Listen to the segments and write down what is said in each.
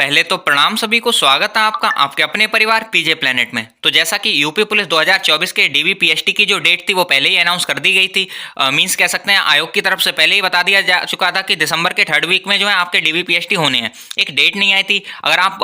पहले तो प्रणाम सभी को, स्वागत है आपका आपके अपने परिवार पीजे प्लेनेट में। तो जैसा कि यूपी पुलिस 2024 के डीवीपीएसटी की जो डेट थी वो पहले ही अनाउंस कर दी गई थी। मींस कह सकते हैं आयोग की तरफ से पहले ही बता दिया जा चुका था कि दिसंबर के थर्ड वीक में जो है आपके डीवीपीएसटी होने हैं। एक डेट नहीं आई थी। अगर आप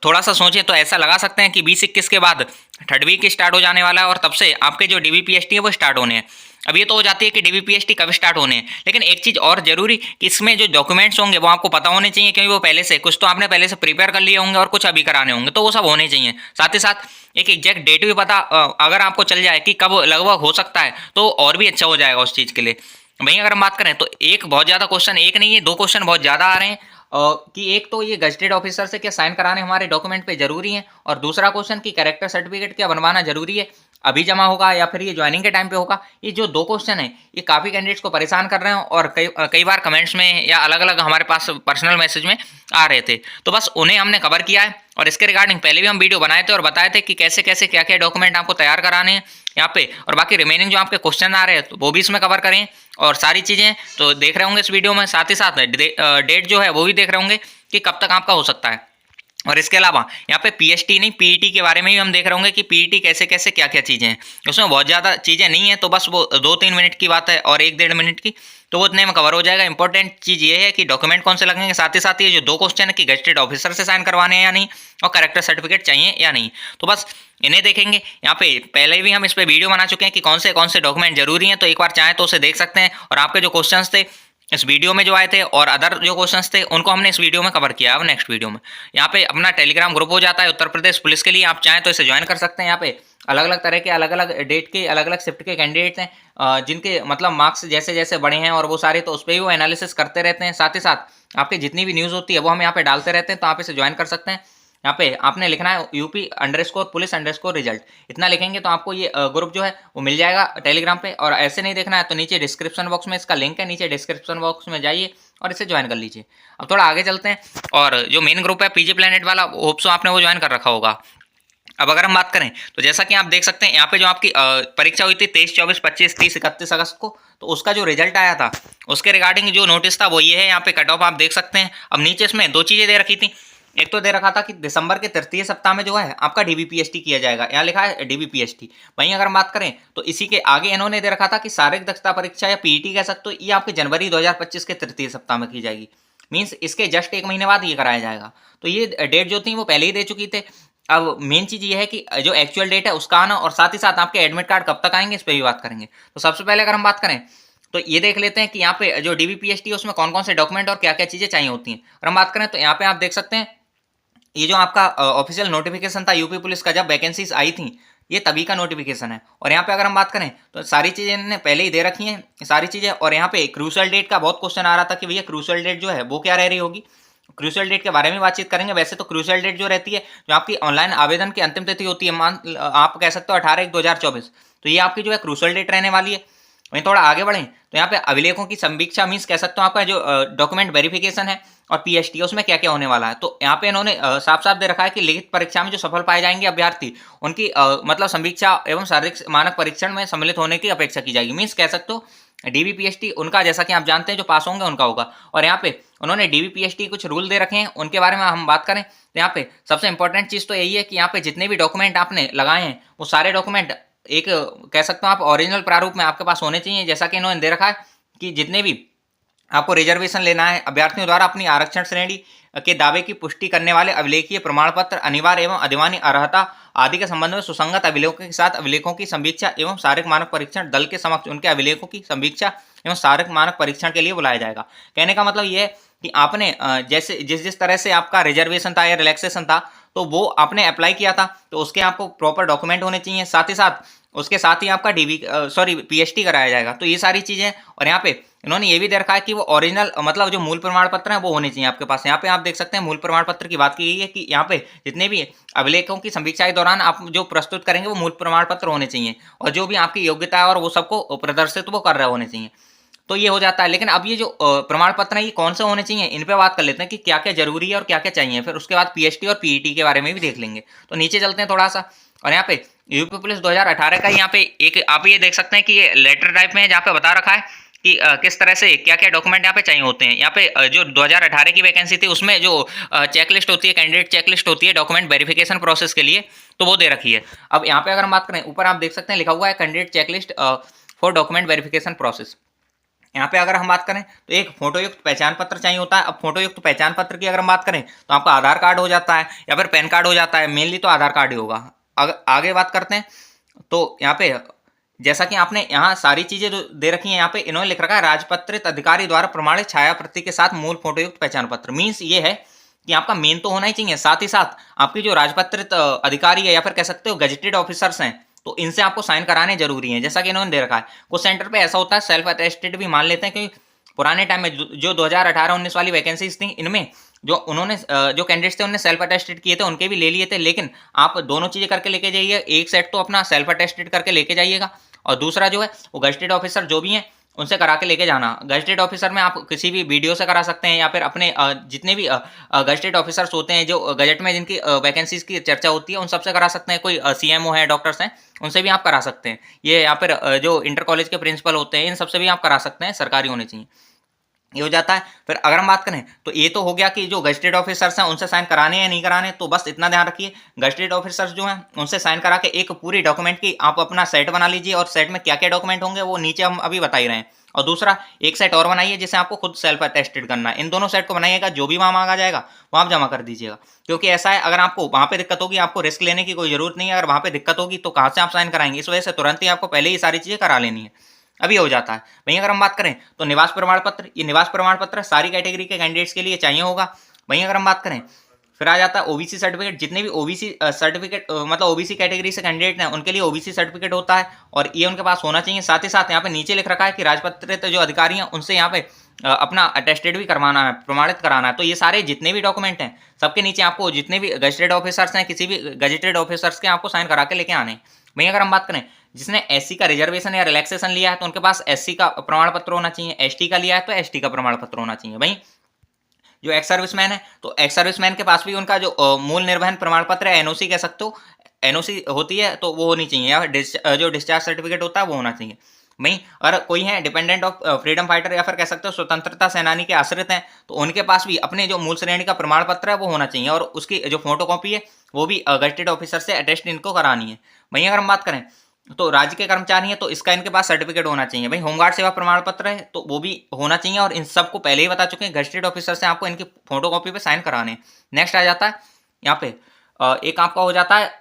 थोड़ा सा सोचें तो ऐसा लगा सकते हैं कि 20-21 के बाद थर्ड वीक स्टार्ट हो जाने वाला है और तब से आपके जो डीवीपीएसटी है वो स्टार्ट होने हैं। अब ये तो हो जाती है कि डीवीपीएसटी कब स्टार्ट होने हैं, लेकिन एक चीज़ और जरूरी कि इसमें जो डॉक्यूमेंट्स होंगे वो आपको पता होने चाहिए, क्योंकि वो पहले से कुछ तो आपने पहले से प्रिपेयर कर लिए होंगे और कुछ अभी कराने होंगे, तो वो सब होने चाहिए। साथ ही साथ एक एग्जैक्ट डेट भी पता अगर आपको चल जाए कि कब लगभग हो सकता है तो और भी अच्छा हो जाएगा उस चीज़ के लिए। वहीं अगर हम बात करें तो एक बहुत ज़्यादा क्वेश्चन, एक नहीं है दो क्वेश्चन बहुत ज़्यादा आ रहे हैं कि एक तो ये गजटेड ऑफिसर से क्या साइन कराने हमारे डॉक्यूमेंट पे जरूरी है, और दूसरा क्वेश्चन कि कैरेक्टर सर्टिफिकेट क्या बनवाना जरूरी है, अभी जमा होगा या फिर ये ज्वाइनिंग के टाइम पे होगा। ये जो दो क्वेश्चन है ये काफ़ी कैंडिडेट्स को परेशान कर रहे हैं और कई बार कमेंट्स में या अलग अलग हमारे पास पर्सनल मैसेज में आ रहे थे, तो बस उन्हें हमने कवर किया है। और इसके रिगार्डिंग पहले भी हम वीडियो बनाए थे और बताए थे कि कैसे कैसे क्या क्या डॉक्यूमेंट आपको तैयार कराने हैं यहाँ पे, और बाकी रिमेनिंग जो आपके क्वेश्चन आ रहे हैं तो वो भी इसमें कवर करें और सारी चीज़ें तो देख रहे होंगे इस वीडियो में। साथ ही साथ डेट जो है वो भी देख रहे होंगे कि कब तक आपका हो सकता है। और इसके अलावा यहाँ पे पीएचटी नहीं पीईटी के बारे में भी हम देख रहे होंगे कि पीईटी कैसे कैसे क्या क्या चीज़ें हैं। उसमें बहुत ज़्यादा चीज़ें नहीं है, तो बस वो 2-3 मिनट की बात है और 1-1.5 मिनट की, तो वो इतने में कवर हो जाएगा। इंपॉर्टेंट चीज़ ये है कि डॉक्यूमेंट कौन से लगेंगे, साथ ही साथ ये जो दो क्वेश्चन है कि गजटेड ऑफिसर से साइन करवाने हैं या नहीं और कैरेक्टर सर्टिफिकेट चाहिए या नहीं, तो बस इन्हें देखेंगे। यहाँ पे पहले भी हम इस पर वीडियो बना चुके हैं कि कौन से डॉक्यूमेंट जरूरी हैं, तो एक बार चाहें तो उसे देख सकते हैं। और आपके जो क्वेश्चंस थे इस वीडियो में जो आए थे और अदर जो क्वेश्चंस थे उनको हमने इस वीडियो में कवर किया। अब नेक्स्ट वीडियो में यहाँ पे अपना टेलीग्राम ग्रुप हो जाता है उत्तर प्रदेश पुलिस के लिए, आप चाहें तो इसे ज्वाइन कर सकते हैं। यहाँ पे अलग अलग तरह के अलग अलग डेट के अलग अलग शिफ्ट के कैंडिडेट्स हैं, जिनके मतलब मार्क्स जैसे जैसे बढ़े हैं और वो सारे, तो उस पर भी वो एनालिसिस करते रहते हैं। साथ ही साथ आपकी जितनी भी न्यूज़ होती है वो हम यहाँ पे डालते रहते हैं, तो आप इसे ज्वाइन कर सकते हैं। यहाँ पे आपने लिखना है UP_पुलिस_रिजल्ट, इतना लिखेंगे तो आपको ये ग्रुप जो है वो मिल जाएगा टेलीग्राम पे। और ऐसे नहीं देखना है तो नीचे डिस्क्रिप्शन बॉक्स में इसका लिंक है, नीचे डिस्क्रिप्शन बॉक्स में जाइए और इसे ज्वाइन कर लीजिए। अब थोड़ा आगे चलते हैं, और जो मेन ग्रुप है पीजे प्लेनेट वाला, होप सो आपने वो ज्वाइन कर रखा होगा। अब अगर हम बात करें तो जैसा कि आप देख सकते हैं यहाँ पे जो आपकी परीक्षा हुई थी 23, 24, 25, 30, 31 अगस्त को, तो उसका जो रिजल्ट आया था उसके रिगार्डिंग जो नोटिस था वो ये है। यहाँ पे कट ऑफ आप देख सकते हैं। अब नीचे इसमें दो चीज़ें दे रखी थी, एक तो दे रखा था कि दिसंबर के तृतीय सप्ताह में जो है आपका डीबीपीएसटी किया जाएगा, यहाँ लिखा है डीबीपीएसटी। वहीं अगर हम बात करें तो इसी के आगे इन्होंने दे रखा था कि शारीरिक दक्षता परीक्षा या पीईटी कह सकते हो, ये आपके जनवरी 2025 के तृतीय सप्ताह में की जाएगी। मीन्स इसके जस्ट 1 महीने बाद ये कराया जाएगा। तो ये डेट जो थी वो पहले ही दे चुकी थे। अब मेन चीज़ ये है कि जो एक्चुअल डेट है उसका आना, और साथ ही साथ आपके एडमिट कार्ड कब तक आएंगे इस पर भी बात करेंगे। तो सबसे पहले अगर हम बात करें तो ये देख लेते हैं कि यहाँ पे जो डीबीपीएसटी है उसमें कौन कौन से डॉक्यूमेंट और क्या क्या चीज़ें चाहिए होती हैं। और हम बात करें तो यहाँ पे आप देख सकते हैं ये जो आपका ऑफिशियल नोटिफिकेशन था यूपी पुलिस का, जब वैकेंसीज आई थी ये तभी का नोटिफिकेशन है। और यहाँ पे अगर हम बात करें तो सारी चीज़ें इन्होंने पहले ही दे रखी हैं सारी चीज़ें। और यहाँ पे क्रूशल डेट का बहुत क्वेश्चन आ रहा था कि भैया क्रूशल डेट जो है वो क्या रह रही होगी। क्रूशल डेट के बारे में बातचीत करेंगे। वैसे तो क्रूशल डेट जो रहती है, जो आपकी ऑनलाइन आवेदन की अंतिम तिथि होती है, मान आप कह सकते हो 18/1/2024, तो ये आपकी जो है क्रूशल डेट रहने वाली है। वहीं थोड़ा आगे बढ़ें तो यहाँ पे अभिलेखों की समीक्षा, मीन्स कह सकते हो आपका जो डॉक्यूमेंट वेरिफिकेशन है और पीएचटी है उसमें क्या क्या होने वाला है। तो यहाँ पे इन्होंने साफ साफ दे रखा है कि लिखित परीक्षा में जो सफल पाए जाएंगे अभ्यर्थी, उनकी मतलब समीक्षा एवं शारीरिक मानक परीक्षण में सम्मिलित होने की अपेक्षा की जाएगी। मीन्स कह सकते हो डीबीपीएसटी उनका, जैसा कि आप जानते हैं, जो पास होंगे उनका होगा। और यहाँ पे उन्होंने डीबीपीएसटी कुछ रूल दे रखे हैं, उनके बारे में हम बात करें तो यहाँ पे सबसे इंपॉर्टेंट चीज़ तो यही है कि यहाँ पे जितने भी डॉक्यूमेंट आपने लगाए हैं वो सारे डॉक्यूमेंट एक कह सकते हो आप ओरिजिनल प्रारूप में आपके पास होने चाहिए। जैसा कि इन्होंने दे रखा है कि जितने भी आपको रिजर्वेशन लेना है, अभ्यर्थियों द्वारा अपनी आरक्षण श्रेणी के दावे की पुष्टि करने वाले अभिलेखीय प्रमाण पत्र, अनिवार्य एवं अधिमान्य अर्हता आदि के संबंध में सुसंगत अभिलेखों के साथ अभिलेखों की समीक्षा एवं शारीरिक मानक परीक्षण दल के समक्ष उनके अभिलेखों की समीक्षा एवं शारीरिक मानक परीक्षण के लिए बुलाया जाएगा। कहने का मतलब ये है कि आपने जैसे जिस जिस तरह से आपका रिजर्वेशन था या रिलैक्सेशन था तो वो आपने अप्लाई किया था, तो उसके आपको प्रॉपर डॉक्यूमेंट होने चाहिए। साथ ही साथ उसके साथ ही आपका पीएचटी कराया जाएगा। तो ये सारी चीज़ें। और यहाँ पे इन्होंने ये भी दे रखा है कि वो ओरिजिनल मतलब जो मूल प्रमाण पत्र हैं वो होने चाहिए आपके पास। यहाँ पे आप देख सकते हैं मूल प्रमाण पत्र की बात की गई है कि यहाँ पे जितने भी अभिलेखों की समीक्षा के दौरान आप जो प्रस्तुत करेंगे वो मूल प्रमाण पत्र होने चाहिए, और जो भी आपकी योग्यता है और वो सबको प्रदर्शित वो कर रहे होने चाहिए। तो ये हो जाता है। लेकिन अब ये जो प्रमाण पत्र है ये कौन से होने चाहिए, इन पे बात कर लेते हैं कि क्या क्या जरूरी है और क्या क्या चाहिए। फिर उसके बाद पीएचटी और पीईटी के बारे में भी देख लेंगे। तो नीचे चलते हैं थोड़ा सा, और यहाँ पे यूपी पुलिस 2018 का यहाँ पे एक आप ये देख सकते हैं कि ये लेटर टाइप में है, जहाँ पे बता रखा है कि किस तरह से क्या-क्या डॉक्यूमेंट यहाँ पे चाहिए होते हैं। यहाँ पे जो 2018 की वैकेंसी थी उसमें जो चेकलिस्ट होती है, कैंडिडेट चेकलिस्ट होती है डॉक्यूमेंट वेरिफिकेशन प्रोसेस के लिए, तो वो दे रखी है। अब यहाँ पे अगर हम बात करें, ऊपर आप देख सकते हैं लिखा हुआ है candidate checklist for document verification process. यहाँ पे अगर हम बात करें तो एक फोटोयुक्त पहचान पत्र चाहिए होता है। अब फोटोयुक्त पहचान पत्र की अगर हम बात करें तो आपका आधार कार्ड हो जाता है या फिर पैन कार्ड हो जाता है, मेनली तो आधार कार्ड ही होगा। आगे बात करते हैं तो यहाँ पे जैसा कि आपने यहाँ सारी चीजें जो दे रखी हैं, यहाँ पे इन्होंने लिख रखा है राजपत्रित अधिकारी द्वारा प्रमाणित छाया प्रति के साथ मूल फोटोयुक्त पहचान पत्र। मीन्स ये है कि आपका मेन तो होना ही चाहिए, साथ ही साथ आपकी जो राजपत्रित अधिकारी है या फिर कह सकते हो गजेटेड ऑफिसर्स हैं, तो इनसे आपको साइन कराने जरूरी हैं, जैसा कि इन्होंने दे रखा है। कुछ सेंटर पे ऐसा होता है सेल्फ अटेस्टेड भी मान लेते हैं, क्योंकि पुराने टाइम में जो 2018-19 वाली वैकेंसीज थी, इनमें जो उन्होंने जो कैंडिडेट्स थे उन्होंने सेल्फ अटेस्टेड किए थे, उनके भी ले लिए थे। लेकिन आप दोनों चीजें करके लेके जाइए, एक सेट तो अपना सेल्फ अटेस्टेड करके लेके जाइएगा और दूसरा जो है वो गजेटेड ऑफिसर जो भी हैं उनसे करा के लेके जाना। गजेटेड ऑफिसर में आप किसी भी वीडियो से करा सकते हैं या फिर अपने जितने भी गजेटेड ऑफिसर्स होते हैं जो गजट में जिनकी वैकेंसीज की चर्चा होती है उन सबसे करा सकते हैं। कोई सीएमओ है, डॉक्टर्स हैं, उनसे भी आप करा सकते हैं। ये या फिर जो इंटर कॉलेज के प्रिंसिपल होते हैं इन सबसे भी आप करा सकते हैं, सरकारी होने चाहिए। ये हो जाता है। फिर अगर हम बात करें तो ये तो हो गया कि जो गजेटेड ऑफिसर्स हैं उनसे साइन कराने या नहीं कराने, तो बस इतना ध्यान रखिए गजेटेड ऑफिसर्स जो हैं उनसे साइन करा के एक पूरी डॉक्यूमेंट की आप अपना सेट बना लीजिए, और सेट में क्या क्या डॉक्यूमेंट होंगे वो नीचे हम अभी बता ही रहे हैं। और दूसरा एक सेट और बनाइए जिसे आपको खुद सेल्फ अटेस्टेड करना है। इन दोनों सेट को बनाइएगा, जो भी वहां मांगा जाएगा वहां आप जमा कर दीजिएगा। क्योंकि ऐसा है, अगर आपको वहां पे दिक्कत होगी आपको रिस्क लेने की कोई जरूरत नहीं है। अगर वहां पे दिक्कत होगी तो कहां से आप साइन कराएंगे, इस वजह से तुरंत ही आपको पहले ही सारी चीजें करा लेनी है, अभी हो जाता है। वहीं अगर हम बात करें तो निवास प्रमाण पत्र, ये निवास प्रमाण पत्र सारी कैटेगरी के कैंडिडेट्स के लिए चाहिए होगा। वहीं अगर हम बात करें फिर आ जाता है ओबीसी सर्टिफिकेट। जितने भी ओबीसी सर्टिफिकेट मतलब ओबीसी कैटेगरी से कैंडिडेट हैं उनके लिए ओबीसी सर्टिफिकेट होता है और ये उनके पास होना चाहिए। साथ ही साथ यहाँ पे नीचे लिख रखा है कि राजपत्रित जो अधिकारी हैं उनसे यहाँ पे अपना अटेस्टेड भी करवाना है, प्रमाणित कराना है। तो ये सारे जितने भी डॉक्यूमेंट हैं सबके नीचे आपको जितने भी गजेटेड ऑफिसर्स हैं, किसी भी गजेटेड ऑफिसर्स के आपको साइन करा के लेके आने। वहीं अगर हम बात करें जिसने एससी का रिजर्वेशन या रिलैक्सेशन लिया है तो उनके पास एससी का प्रमाण पत्र होना चाहिए, एसटी का लिया है तो एसटी का प्रमाण पत्र होना चाहिए। वहीं जो एक्स सर्विसमैन है तो एक्स सर्विसमैन के पास भी उनका जो मूल निर्वहन प्रमाण पत्र है, एनओसी कह सकते हो, एनओसी होती है तो वो होनी चाहिए, या जो डिस्चार्ज सर्टिफिकेट होता है वो होना चाहिए। वहीं अगर कोई है डिपेंडेंट ऑफ फ्रीडम फाइटर या फिर कह सकते हो स्वतंत्रता सेनानी के आश्रित हैं तो उनके पास भी अपने जो मूल श्रेणी का प्रमाण पत्र है वो होना चाहिए, और उसकी जो फोटो कॉपी है वो भी गजेटेड ऑफिसर से अटेस्ट इनको करानी है। वहीं अगर हम बात करें तो राज्य के कर्मचारी हैं तो इसका इनके पास सर्टिफिकेट होना चाहिए। भाई होमगार्ड सेवा प्रमाण पत्र है तो वो भी होना चाहिए, और इन सबको पहले ही बता चुके हैं गजेटेड ऑफिसर से आपको इनकी फोटो कॉपी पे साइन कराने। नेक्स्ट आ जाता है यहाँ पे एक आपका हो जाता है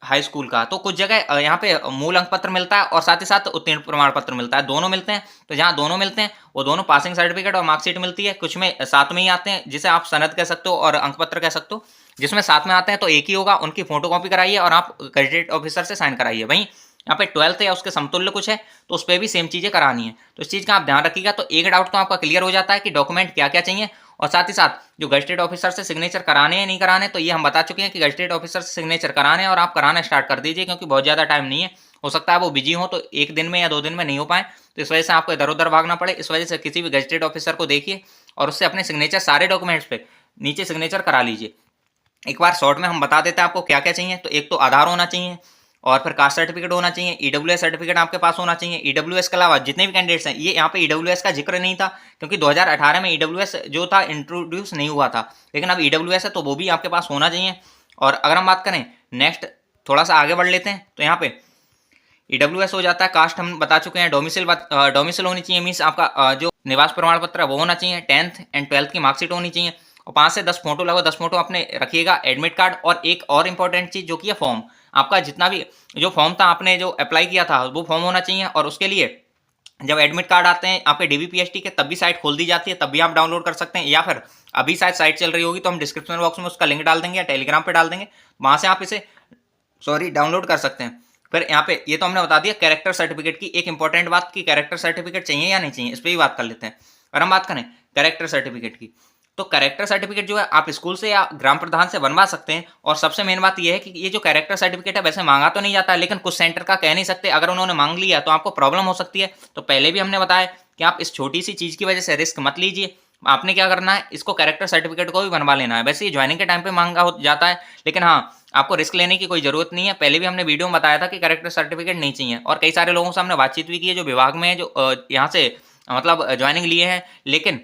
हाई स्कूल का। तो कुछ जगह यहाँ पे मूल अंक पत्र मिलता है और साथ ही साथ उत्तीर्ण प्रमाण पत्र मिलता है, दोनों मिलते हैं। तो जहाँ दोनों मिलते हैं वो दोनों पासिंग सर्टिफिकेट और मार्कशीट मिलती है। कुछ में साथ में ही आते हैं जिसे आप सनद कह सकते हो और अंक पत्र कह सकते हो। जिसमें साथ में आते हैं तो एक ही होगा, उनकी फोटो कॉपी कराइए और आप गजेटेड ऑफिसर से साइन कराइए। वहीं यहाँ पे 12th या उसके समतुल्य कुछ है तो उस पर भी सेम चीजें करानी है। तो इस चीज का आप ध्यान रखिएगा। तो एक डाउट तो आपका क्लियर हो जाता है कि डॉक्यूमेंट क्या क्या चाहिए, और साथ ही साथ जो गजेटेड ऑफिसर से सिग्नेचर कराने या नहीं कराने, तो ये हम बता चुके हैं कि गजेटेड ऑफिसर से सिग्नेचर कराने और आप कराना स्टार्ट कर दीजिए, क्योंकि बहुत ज़्यादा टाइम नहीं है। हो सकता है वो बिजी हो तो एक दिन में या 2 दिन में नहीं हो पाए, तो इस वजह से आपको इधर उधर भागना पड़े। इस वजह से किसी भी गजेटेड ऑफिसर को देखिए और उससे अपने सिग्नेचर सारे डॉक्यूमेंट्स पे नीचे सिग्नेचर करा लीजिए। एक बार शॉर्ट में हम बता देते हैं आपको क्या क्या चाहिए। तो एक तो आधार होना चाहिए और फिर कास्ट सर्टिफिकेट होना चाहिए, ईडब्ल्यूएस सर्टिफिकेट आपके पास होना चाहिए। ईडब्ल्यूएस के अलावा जितने भी कैंडिडेट्स हैं, ये यहाँ पे ईडब्ल्यूएस का जिक्र नहीं था क्योंकि 2018 में ईडब्ल्यूएस जो था इंट्रोड्यूस नहीं हुआ था, लेकिन अब ईडब्ल्यूएस है तो वो भी आपके पास होना चाहिए। और अगर हम बात करें नेक्स्ट थोड़ा सा आगे बढ़ लेते हैं तो यहाँ पे ईडब्ल्यूएस हो जाता है। कास्ट हम बता चुके हैं। डोमिसिल होनी चाहिए, मीन्स आपका जो निवास प्रमाण पत्र है वो होना चाहिए। 10th एंड 12th की मार्कशीट होनी चाहिए और 5 से 10 फोटो लगभग 10 फोटो अपने रखिएगा। एडमिट कार्ड और एक और इम्पोर्टेंट चीज जो कि है फॉर्म, आपका जितना भी जो फॉर्म था आपने जो अप्लाई किया था वो फॉर्म होना चाहिए। और उसके लिए जब एडमिट कार्ड आते हैं आपके डीवीपीएसटी के तब भी साइट खोल दी जाती है, तब भी आप डाउनलोड कर सकते हैं, या फिर अभी शायद साइट चल रही होगी तो हम डिस्क्रिप्शन बॉक्स में उसका लिंक डाल देंगे या टेलीग्राम पे डाल देंगे, वहां से आप इसे डाउनलोड कर सकते हैं। फिर यहाँ पे ये तो हमने बता दिया कैरेक्टर सर्टिफिकेट की। एक इंपॉर्टेंट बात की कैरेक्टर सर्टिफिकेट चाहिए या नहीं चाहिए, इस पर भी बात कर लेते हैं। अगर हम बात करें कैरेक्टर सर्टिफिकेट की तो कैरेक्टर सर्टिफिकेट जो है आप स्कूल से या ग्राम प्रधान से बनवा सकते हैं। और सबसे मेन बात यह है कि ये जो कैरेक्टर सर्टिफिकेट है वैसे मांगा तो नहीं जाता, लेकिन कुछ सेंटर का कह नहीं सकते, अगर उन्होंने मांग लिया तो आपको प्रॉब्लम हो सकती है। तो पहले भी हमने बताया कि आप इस छोटी सी चीज़ की वजह से रिस्क मत लीजिए। आपने क्या करना है, इसको कैरेक्टर सर्टिफिकेट को भी बनवा लेना है। वैसे ये ज्वाइनिंग के टाइम पे मांगा हो जाता है, लेकिन हाँ आपको रिस्क लेने की कोई जरूरत नहीं है। पहले भी हमने वीडियो में बताया था कि कैरेक्टर सर्टिफिकेट नहीं चाहिए, और कई सारे लोगों से हमने बातचीत भी की है जो विभाग में है, जो यहाँ से मतलब ज्वाइनिंग लिए हैं, लेकिन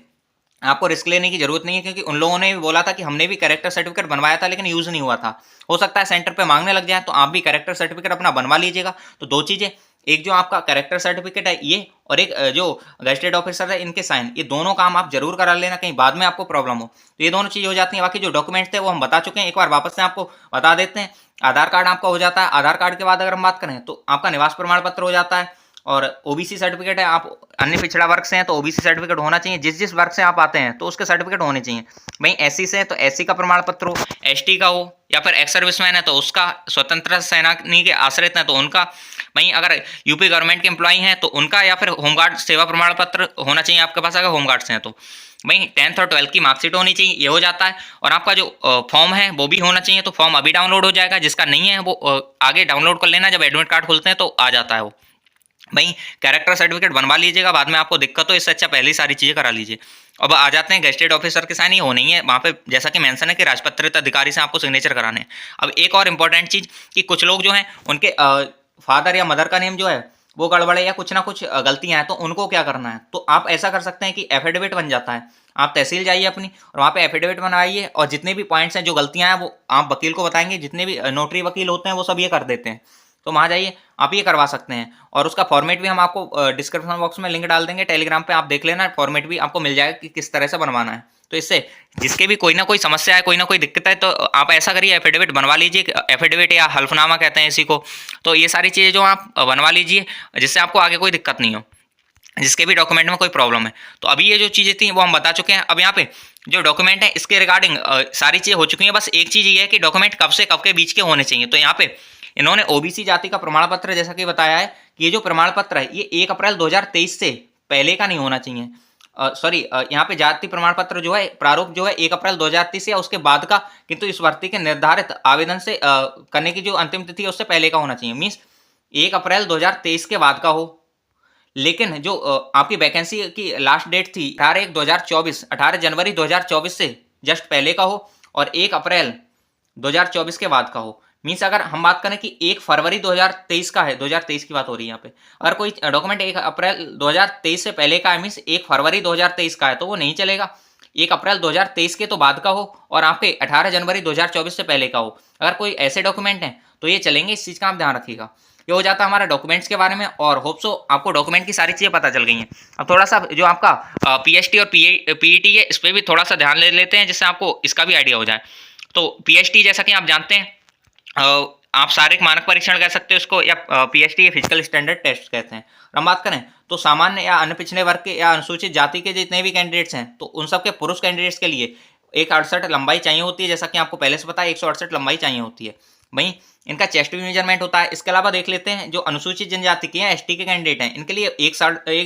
आपको रिस्क लेने की जरूरत नहीं है, क्योंकि उन लोगों ने भी बोला था कि हमने भी कैरेक्टर सर्टिफिकेट बनवाया था लेकिन यूज नहीं हुआ था। हो सकता है सेंटर पे मांगने लग जाए, तो आप भी कैरेक्टर सर्टिफिकेट अपना बनवा लीजिएगा। तो दो चीजें, एक जो आपका कैरेक्टर सर्टिफिकेट है ये, और एक जो गजेटेड ऑफिसर है इनके साइन, ये दोनों काम आप जरूर करा लेना, कहीं बाद में आपको प्रॉब्लम हो तो ये दोनों चीज हो जाती है। बाकी जो डॉक्यूमेंट्स थे वो हम बता चुके हैं, एक बार वापस से आपको बता देते हैं। आधार कार्ड आपका हो जाता है, आधार कार्ड के बाद अगर हम बात करें तो आपका निवास प्रमाण पत्र हो जाता है, और ओबीसी सर्टिफिकेट है, आप अन्य पिछड़ा वर्ग से हैं तो ओबीसी सर्टिफिकेट होना चाहिए, जिस जिस वर्ग से आप आते हैं तो उसके सर्टिफिकेट होने चाहिए। भाई एससी से है तो एससी का प्रमाण पत्र हो, एसटी का हो, या फिर एक्स सर्विसमैन है तो उसका, स्वतंत्रता सेनानी के आश्रित हैं तो उनका, वहीं अगर यूपी गवर्नमेंट के एम्प्लॉई हैं तो उनका, या फिर होमगार्ड सेवा प्रमाण पत्र होना चाहिए आपके पास अगर होमगार्ड से हैं तो। भाई 10th और 12th की मार्कशीट होनी चाहिए, ये हो जाता है। और आपका जो फॉर्म है वो भी होना चाहिए, तो फॉर्म अभी डाउनलोड हो जाएगा, जिसका नहीं है वो आगे डाउनलोड कर लेना, जब एडमिट कार्ड खुलते हैं तो आ जाता है वो। भाई कैरेक्टर सर्टिफिकेट बनवा लीजिएगा, बाद में आपको दिक्कत हो इससे अच्छा पहले ही सारी चीज़ें करा लीजिए। अब आ जाते हैं गेस्टेड ऑफिसर के साइन, ये हो नहीं है वहाँ पे, जैसा कि मेंशन है कि राजपत्रित अधिकारी से आपको सिग्नेचर कराने हैं। अब एक और इम्पॉर्टेंट चीज़ कि कुछ लोग जो हैं उनके फादर या मदर का नेम जो है वो गड़बड़ है या कुछ ना कुछ गलतियां हैं, तो उनको क्या करना है, तो आप ऐसा कर सकते हैं कि एफिडेविट बन जाता है। आप तहसील जाइए अपनी और वहाँ पे एफिडेविट बनवाइए, और जितने भी पॉइंट्स हैं जो गलतियां हैं वो आप वकील को बताएंगे, जितने भी नोटरी वकील होते हैं वो सब ये कर देते हैं, तो वहाँ जाइए आप ये करवा सकते हैं। और उसका फॉर्मेट भी हम आपको डिस्क्रिप्शन बॉक्स में लिंक डाल देंगे, टेलीग्राम पे आप देख लेना, फॉर्मेट भी आपको मिल जाएगा कि किस तरह से बनवाना है। तो इससे जिसके भी कोई ना कोई समस्या है, कोई ना कोई दिक्कत है, तो आप ऐसा करिए एफिडेविट बनवा लीजिए, एफिडेविट या हल्फनामा कहते हैं इसी को। तो ये सारी चीज़ें जो आप बनवा लीजिए, जिससे आपको आगे कोई दिक्कत नहीं हो, जिसके भी डॉक्यूमेंट में कोई प्रॉब्लम है। तो अभी ये जो चीज़ें थी वो हम बता चुके हैं। अब यहाँ पे जो डॉक्यूमेंट है इसके रिगार्डिंग सारी चीज़ें हो चुकी हैं, बस एक चीज़ ये है कि डॉक्यूमेंट कब से कब के बीच के होने चाहिए। तो यहाँ पे इन्होंने ओबीसी जाति का प्रमाण पत्र जैसा कि बताया है कि ये जो प्रमाण पत्र है ये 1 अप्रैल 2023 से पहले का नहीं होना चाहिए। सॉरी, यहाँ पे जाति प्रमाण पत्र जो है प्रारूप जो है 1 अप्रैल 2030 या उसके बाद का, किंतु इस भर्ती के निर्धारित आवेदन से करने की जो अंतिम तिथि है उससे पहले का होना चाहिए। मीन्स 1 अप्रैल 2023 के बाद का हो। लेकिन जो आपकी वैकेंसी की लास्ट डेट थी 18/1/2024, 18 जनवरी 2024 से जस्ट पहले का हो, और 1 अप्रैल 2024 के बाद का हो। मीन्स अगर हम बात करें कि 1 फरवरी 2023 का है, 2023 की बात हो रही है यहाँ पे, अगर कोई डॉक्यूमेंट 1 अप्रैल 2023 से पहले का है, मीन्स 1 फरवरी 2023 का है, तो वो नहीं चलेगा। 1 अप्रैल 2023 के तो बाद का हो, और आपके 18 जनवरी 2024 से पहले का हो। अगर कोई ऐसे डॉक्यूमेंट हैं तो ये चलेंगे, इस चीज़ का आप ध्यान रखिएगा। ये हो जाता है हमारा डॉक्यूमेंट्स के बारे में, और होप सो आपको डॉक्यूमेंट की सारी चीज़ें पता चल गई हैं। अब थोड़ा सा जो आपका पीएचटी और पीईटी है इस पर भी थोड़ा सा ध्यान ले लेते हैं, जिससे आपको इसका भी आइडिया हो जाए। तो पीएचटी जैसा कि आप जानते हैं, आप शारीरिक मानक परीक्षण कह सकते हो इसको, या पीएचटी फिजिकल स्टैंडर्ड टेस्ट कहते हैं। और हम बात करें तो सामान्य या अन्य पिछड़े वर्ग के या अनुसूचित जाति के जितने भी कैंडिडेट्स हैं, तो उन सबके पुरुष कैंडिडेट्स के लिए 168 लंबाई चाहिए होती है, जैसा कि आपको पहले से पता है 168 लंबाई चाहिए होती है। वहीं इनका चेस्ट भी मेजरमेंट होता है। इसके अलावा देख लेते हैं जो अनुसूचित जनजाति के हैं, एसटी के कैंडिडेट हैं, इनके लिए एक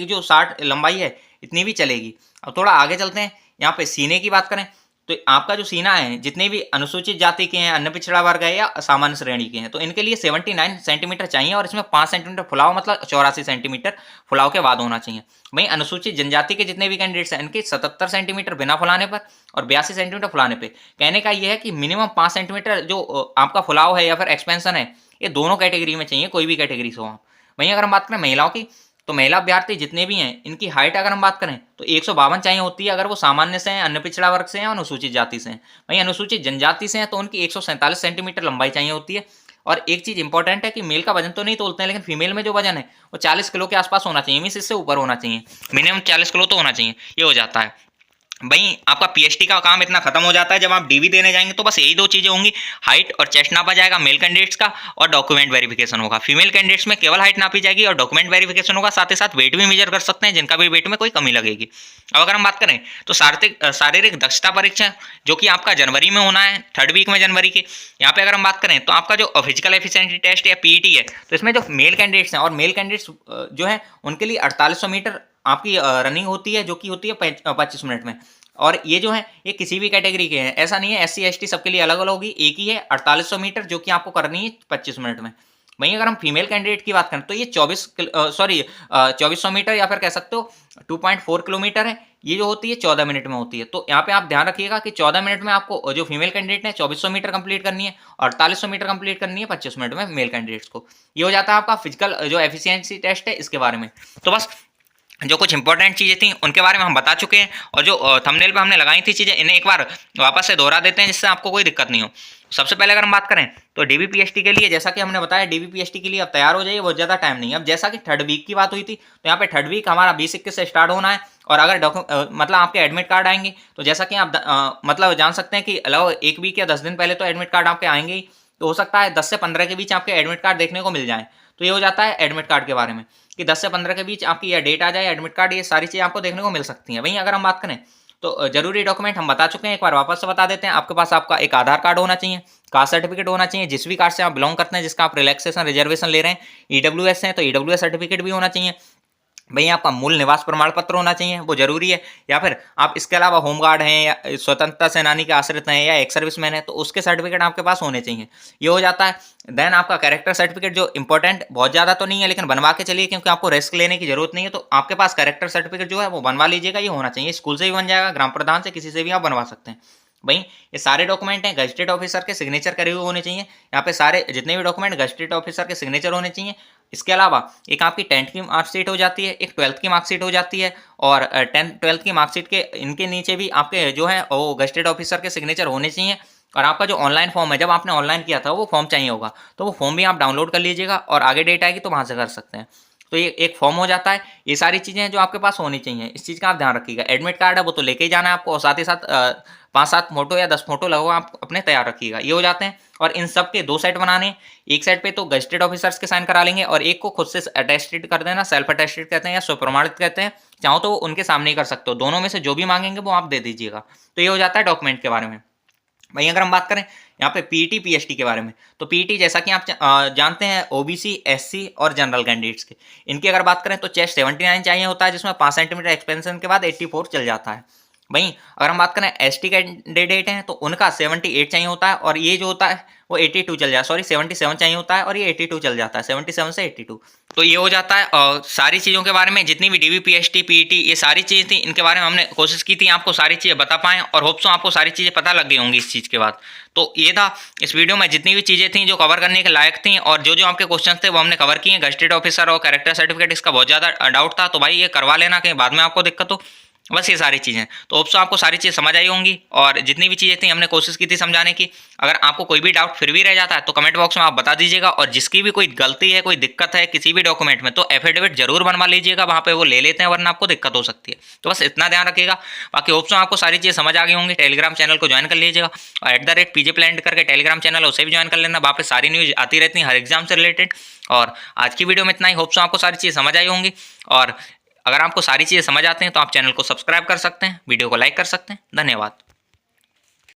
जो 60 लंबाई है इतनी भी चलेगी। अब थोड़ा आगे चलते हैं, यहाँ पे सीने की बात करें तो आपका जो सीना है, जितने भी अनुसूचित जाति के हैं, अन्य पिछड़ा वर्ग है या सामान्य श्रेणी के हैं, तो इनके लिए 79 सेंटीमीटर चाहिए, और इसमें 5 सेंटीमीटर फुलाव, मतलब 84 सेंटीमीटर फुलाव के बाद होना चाहिए। वहीं अनुसूचित जनजाति के जितने भी कैंडिडेट्स हैं इनके 77 सेंटीमीटर बिना फुलाने पर और 82 सेंटीमीटर फुलाने पे। कहने का ये है कि मिनिमम 5 सेंटीमीटर जो आपका फुलाव है या फिर एक्सपेंशन है, ये दोनों कैटेगरी में चाहिए, कोई भी कैटेगरी से हो आप। वहीं अगर हम बात करें महिलाओं की, तो महिला अभ्यर्थी जितने भी हैं इनकी हाइट अगर हम बात करें तो 152 चाहिए होती है, अगर वो सामान्य से हैं, अन्य पिछड़ा वर्ग से हैं, अनुसूचित जाति से हैं। वहीं अनुसूचित जनजाति से हैं तो उनकी 147 सेंटीमीटर लंबाई चाहिए होती है। और एक चीज इंपॉर्टेंट है कि मेल का वजन तो नहीं तोलते हैं, लेकिन फीमेल में जो वजन है वो 40 किलो के आसपास होना चाहिए, मीन्स इससे ऊपर होना चाहिए, मिनिमम 40 किलो तो होना चाहिए। ये हो जाता है। भाई आपका पीएचडी का काम इतना खत्म हो जाता है। जब आप डीवी देने जाएंगे तो बस यही दो चीजें होंगी, हाइट और चेस्ट नापा जाएगा मेल कैंडिडेट्स का, और डॉक्यूमेंट वेरिफिकेशन होगा। फीमेल कैंडिडेट्स में केवल हाइट नापी जाएगी और डॉक्यूमेंट वेरिफिकेशन होगा, साथ ही साथ वेट भी मेजर कर सकते हैं, जिनका भी वेट में कोई कमी लगेगी। अब अगर हम बात करें तो शारीरिक दक्षता परीक्षा, जो कि आपका जनवरी में होना है, 3rd वीक में जनवरी के। यहाँ पे अगर हम बात करें तो आपका जो फिजिकल एफिशिएंसी टेस्ट या पीईटी है, तो इसमें जो मेल कैंडिडेट्स हैं, और मेल कैंडिडेट्स जो है उनके लिए 4800 मीटर आपकी रनिंग होती है, जो कि होती है 25 मिनट में। और ये जो है ये किसी भी कैटेगरी के हैं, ऐसा नहीं है एससी एसटी सबके लिए अलग अलग होगी, एक ही है 4800 मीटर, जो कि आपको करनी है 25 मिनट में। वहीं अगर हम फीमेल कैंडिडेट की बात करें तो ये 2400 मीटर, या फिर कह सकते हो 2.4 किलोमीटर है, ये जो होती है 14 मिनट में होती है। तो यहाँ पे आप ध्यान रखिएगा कि 14 मिनट में आपको जो फीमेल कैंडिडेट है 2400 मीटर कंप्लीट करनी है, और 4800 मीटर कंप्लीट करनी है 25 मिनट में मेल कैंडिडेट्स को। ये हो जाता है आपका फिजिकल जो एफिशिएंसी टेस्ट है इसके बारे में। तो बस जो कुछ इंपॉर्टेंट चीज़ें थी उनके बारे में हम बता चुके हैं, और जो थंबनेल पे हमने लगाई थी चीज़ें, इन्हें एक बार वापस से दोहरा देते हैं जिससे आपको कोई दिक्कत नहीं हो। सबसे पहले अगर हम बात करें तो डीबीपीएसटी के लिए, जैसा कि हमने बताया, डीबीपीएसटी के लिए अब तैयार हो जाइए, बहुत ज़्यादा टाइम नहीं है। अब जैसा कि थर्ड वीक की बात हुई थी, तो यहाँ पे थर्ड वीक हमारा 20-21 से स्टार्ट होना है, और अगर मतलब आपके एडमिट कार्ड आएंगे तो जैसा कि आप मतलब जान सकते हैं कि लगभग 1 वीक या 10 दिन पहले तो एडमिट कार्ड आपके आएंगे ही, तो हो सकता है 10 से 15 के बीच आपके एडमिट कार्ड देखने को मिल जाए। तो ये हो जाता है एडमिट कार्ड के बारे में कि 10 से 15 के बीच आपकी यह डेट आ जाए एडमिट कार्ड, ये सारी चीज़ें आपको देखने को मिल सकती हैं। वहीं अगर हम बात करें तो जरूरी डॉक्यूमेंट हम बता चुके हैं, एक बार वापस से बता देते हैं। आपके पास आपका एक आधार कार्ड होना चाहिए, कास्ट सर्टिफिकेट होना चाहिए, जिस भी कार्ड से आप बिलोंग करते हैं, जिसका आप रिलैक्सेशन रिजर्वेशन ले रहे हैं, ईडब्ल्यूएस है तो ईडब्ल्यूएस सर्टिफिकेट भी होना चाहिए। भई आपका मूल निवास प्रमाण पत्र होना चाहिए, वो ज़रूरी है। या फिर आप इसके अलावा होमगार्ड हैं या स्वतंत्रता सेनानी के आश्रित हैं या एक्स सर्विसमैन है, तो उसके सर्टिफिकेट आपके पास होने चाहिए। ये हो जाता है। देन आपका कैरेक्टर सर्टिफिकेट, जो इंपॉर्टेंट बहुत ज़्यादा तो नहीं है लेकिन बनवा के चलिए, क्योंकि आपको रिस्क लेने की जरूरत नहीं है, तो आपके पास कैरेक्टर सर्टिफिकेट जो है वो बनवा लीजिएगा, ये होना चाहिए। स्कूल से भी बन जाएगा, ग्राम प्रधान से, किसी से भी आप बनवा सकते हैं। भाई ये सारे डॉक्यूमेंट हैं गजेटेड ऑफिसर के सिग्नेचर करे हुए होने चाहिए। यहाँ पे सारे जितने भी डॉक्यूमेंट गजेटेड ऑफिसर के सिग्नेचर होने चाहिए। इसके अलावा एक आपकी 10th की मार्कशीट हो जाती है, एक 12th की मार्कशीट हो जाती है, और 10th 12th की मार्कशीट के इनके नीचे भी आपके जो है वो गजेटेड ऑफिसर के सिग्नेचर होने चाहिए। और आपका जो ऑनलाइन फॉर्म है, जब आपने ऑनलाइन किया था वो फॉर्म चाहिए होगा, तो वो फॉर्म भी आप डाउनलोड कर लीजिएगा, और आगे डेट आएगी तो वहाँ से कर सकते हैं। तो ये एक फॉर्म हो जाता है। ये सारी चीज़ें हैं जो आपके पास होनी चाहिए, इस चीज़ का आप ध्यान रखिएगा। एडमिट कार्ड है वो तो लेके ही जाना है आपको, और साथ ही साथ 5-7 फोटो या 10 फोटो लगवा आप अपने तैयार रखिएगा। ये हो जाते हैं। और इन सब के 2 सेट बनाने, एक सेट पे तो गजेटेड ऑफिसर्स के साइन करा लेंगे, और एक को खुद से अटेस्टेड कर देना, सेल्फ अटेस्टेड कहते हैं या स्वप्रमाणित कहते हैं। चाहो तो वो उनके सामने ही कर सकते हो, दोनों में से जो भी मांगेंगे वो आप दे दीजिएगा। तो ये हो जाता है डॉक्यूमेंट के बारे में। वहीं अगर हम बात करें यहाँ पे पीटी पीएचटी के बारे में, तो पीटी जैसा कि आप जानते हैं ओबीसी, एससी और जनरल कैंडिडेट्स के, इनकी अगर बात करें तो चेस्ट 79 चाहिए होता है, जिसमें 5 सेंटीमीटर एक्सपेंशन के बाद 84 चल जाता है। वहीं अगर हम बात करें एसटी कैंडिडेट हैं तो उनका 78 चाहिए होता है, और ये जो होता है वो 82 चल जाए, सॉरी 77 चाहिए होता है, और ये 82 चल जाता है, 77 से 82। तो ये हो जाता है। सारी चीज़ों के बारे में, जितनी भी डीबीपीएसटी पीईटी ये सारी चीज़ें थी, इनके बारे में हमने कोशिश की थी आपको सारी चीज़ें बता पाएँ, और होप सो आपको सारी चीज़ें पता लग गई होंगी इस चीज़ के बाद। तो ये था इस वीडियो में जितनी भी चीज़ें थी जो कवर करने के लायक थी, और जो जो आपके क्वेश्चन थे वो हमने कवर किए। गजेटेड ऑफिसर और कैरेक्टर सर्टिफिकेट, इसका बहुत ज़्यादा डाउट था, तो भाई ये करवा लेना कहीं बाद में आपको दिक्कत हो। बस ये सारी चीज़ें, तो होप सो आपको सारी चीज़ें समझ आई होंगी, और जितनी भी चीज़ें थी हमने कोशिश की थी समझाने की। अगर आपको कोई भी डाउट फिर भी रह जाता है तो कमेंट बॉक्स में आप बता दीजिएगा, और जिसकी भी कोई गलती है, कोई दिक्कत है किसी भी डॉक्यूमेंट में, तो एफिडेविट जरूर बनवा लीजिएगा, वहाँ पे वो ले लेते हैं, वरना आपको दिक्कत हो सकती है। तो बस इतना ध्यान रखिएगा। बाकी होप सो आपको सारी चीज़ें समझ आ गई होंगी। टेलीग्राम चैनल को ज्वाइन कर लीजिएगा, और @PJ Planet करके टेलीग्राम चैनल है उसे भी ज्वाइन कर लेना, वहाँ पे सारी न्यूज़ आती रहती है हर एग्जाम से रिलेटेड। और आज की वीडियो में इतना ही। होप सो आपको सारी चीज़ें समझ आई होंगी, और अगर आपको सारी चीज़ें समझ आती हैं तो आप चैनल को सब्सक्राइब कर सकते हैं, वीडियो को लाइक कर सकते हैं। धन्यवाद।